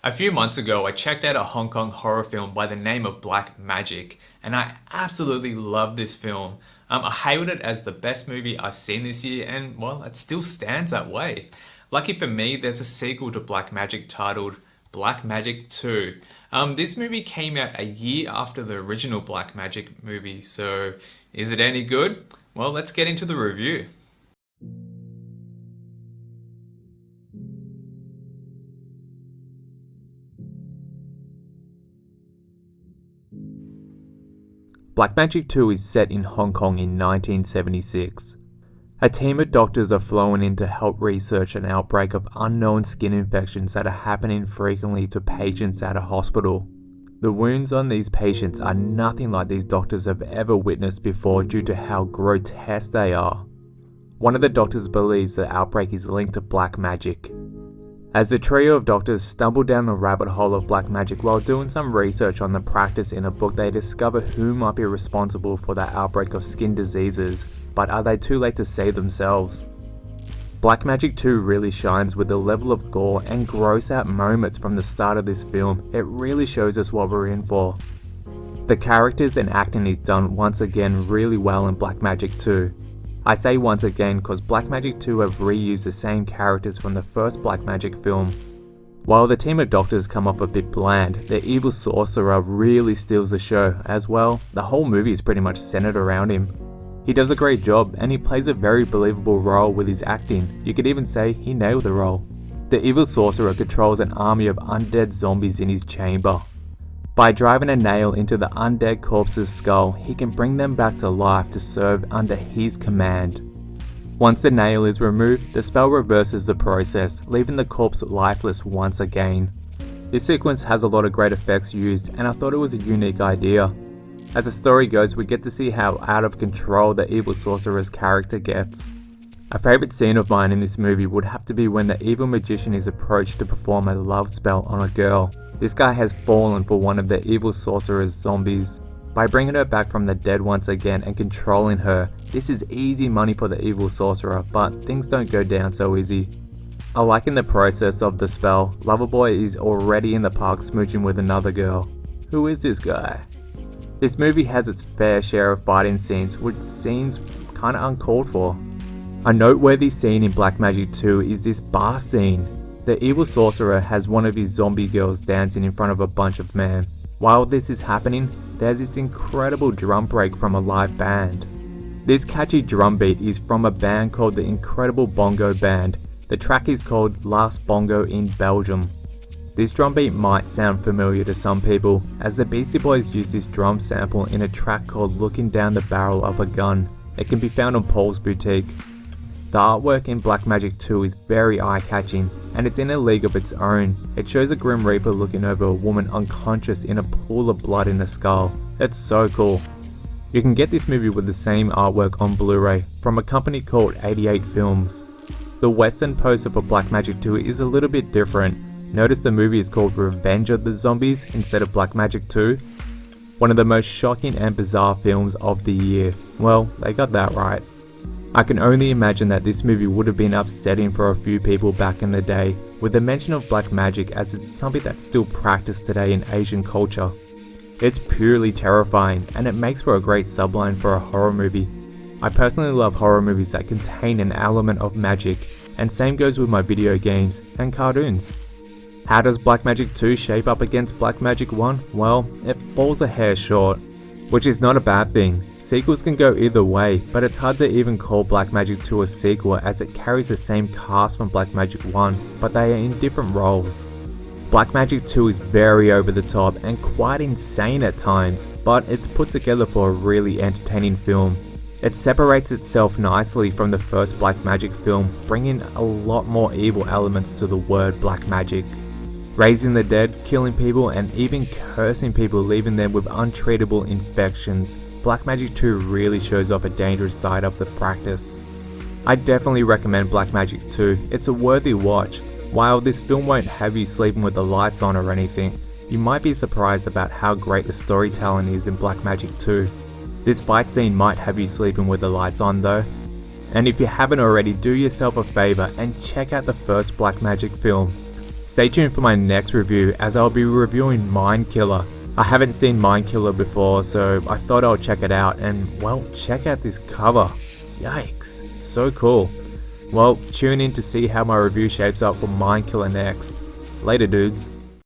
A few months ago, I checked out a Hong Kong horror film by the name of Black Magic, and I absolutely loved this film. I hailed it as the best movie I've seen this year, and well, it still stands that way. Lucky for me, there's a sequel to Black Magic titled Black Magic 2. This movie came out a year after the original Black Magic movie, so is it any good? Well, let's get into the review. Black Magic 2 is set in Hong Kong in 1976. A team of doctors are flown in to help research an outbreak of unknown skin infections that are happening frequently to patients at a hospital. The wounds on these patients are nothing like these doctors have ever witnessed before due to how grotesque they are. One of the doctors believes the outbreak is linked to black magic. As the trio of doctors stumble down the rabbit hole of black magic while doing some research on the practice in a book, they discover who might be responsible for the outbreak of skin diseases, but are they too late to save themselves? Black Magic 2 really shines with the level of gore and gross out moments from the start of this film. It really shows us what we're in for. The characters and acting is done once again really well in Black Magic 2. I say once again because Black Magic 2 have reused the same characters from the first Black Magic film. While the team of doctors come off a bit bland, the evil sorcerer really steals the show. As well, the whole movie is pretty much centered around him. He does a great job and he plays a very believable role with his acting. You could even say he nailed the role. The evil sorcerer controls an army of undead zombies in his chamber. By driving a nail into the undead corpse's skull, he can bring them back to life to serve under his command. Once the nail is removed, the spell reverses the process, leaving the corpse lifeless once again. This sequence has a lot of great effects used, and I thought it was a unique idea. As the story goes, we get to see how out of control the evil sorcerer's character gets. A favourite scene of mine in this movie would have to be when the evil magician is approached to perform a love spell on a girl. This guy has fallen for one of the evil sorcerer's zombies. By bringing her back from the dead once again and controlling her, this is easy money for the evil sorcerer, but things don't go down so easy. I like in the process of the spell, Loverboy is already in the park smooching with another girl. Who is this guy? This movie has its fair share of fighting scenes, which seems kinda uncalled for. A noteworthy scene in Black Magic 2 is this bar scene. The evil sorcerer has one of his zombie girls dancing in front of a bunch of men. While this is happening, there's this incredible drum break from a live band. This catchy drum beat is from a band called the Incredible Bongo Band. The track is called Last Bongo in Belgium. This drum beat might sound familiar to some people, as the Beastie Boys use this drum sample in a track called Looking Down the Barrel of a Gun. It can be found on Paul's Boutique. The artwork in Black Magic 2 is very eye-catching, and it's in a league of its own. It shows a Grim Reaper looking over a woman unconscious in a pool of blood in a skull. It's so cool. You can get this movie with the same artwork on Blu-ray from a company called 88 Films. The western poster for Black Magic 2 is a little bit different. Notice the movie is called Revenge of the Zombies instead of Black Magic 2. One of the most shocking and bizarre films of the year. Well, they got that right. I can only imagine that this movie would have been upsetting for a few people back in the day, with the mention of black magic as it's something that's still practiced today in Asian culture. It's purely terrifying, and it makes for a great subline for a horror movie. I personally love horror movies that contain an element of magic, and same goes with my video games and cartoons. How does Black Magic 2 shape up against Black Magic 1? Well, it falls a hair short, which is not a bad thing. Sequels can go either way, but it's hard to even call Black Magic 2 a sequel as it carries the same cast from Black Magic 1, but they are in different roles. Black Magic 2 is very over the top and quite insane at times, but it's put together for a really entertaining film. It separates itself nicely from the first Black Magic film, bringing a lot more evil elements to the word Black Magic. Raising the dead, killing people, and even cursing people, leaving them with untreatable infections. Black Magic 2 really shows off a dangerous side of the practice. I definitely recommend Black Magic 2, it's a worthy watch. While this film won't have you sleeping with the lights on or anything, you might be surprised about how great the storytelling is in Black Magic 2. This fight scene might have you sleeping with the lights on though. And if you haven't already, do yourself a favour and check out the first Black Magic film. Stay tuned for my next review as I'll be reviewing Mindkiller. I haven't seen Mindkiller before, so I thought I'll check it out, and well, check out this cover. Yikes, it's so cool. Well, tune in to see how my review shapes up for Mindkiller next. Later, dudes.